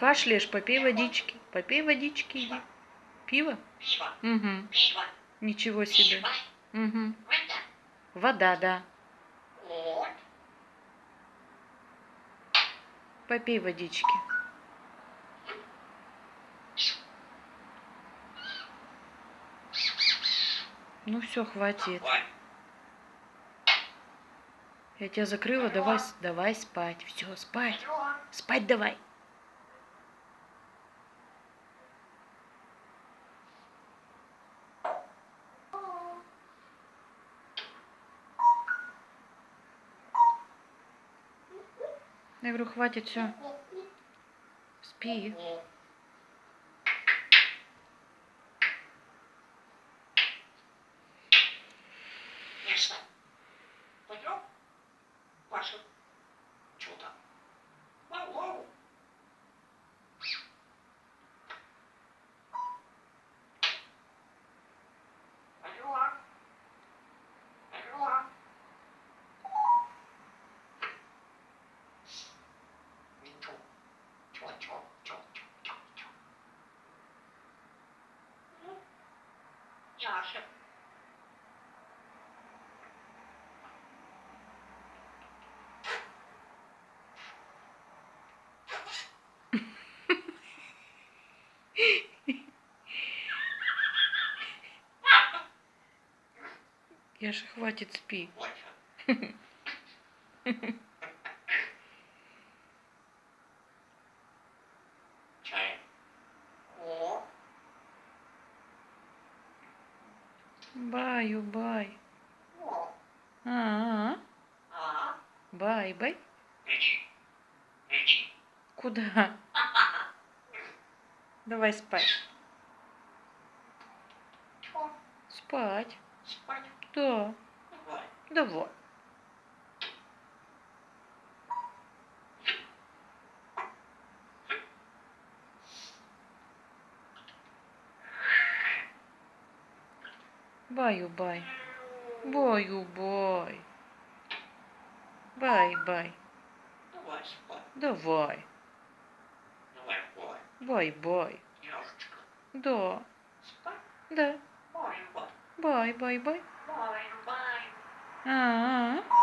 Кашляешь, попей водички. Попей водички, иди. Пиво? Угу. Ничего себе. Угу. Вода, да. Попей водички. Ну все, хватит. Я тебя закрыла, давай спать. Все, спать. Спать давай. Я говорю, хватит, все. Спи. Пойдем? Ваше чудо. Мало. Алло. Алло. Чё. Яша. Яша, хватит, спи. Чай. О. Баю-бай. О. А-а-а. А. Бай-бай. Иди. Куда? Давай спать. Чё? Спать. Спать? Да. Давай. Давай. Баю-бай. Баю-бай. Бай-бай. Давай спать. Давай. Давай, бой. Бай-бай. Яшечка. Да. Спать? Да. Бай-бай. Бай-бай-бай. Бай-бай. А-а-а.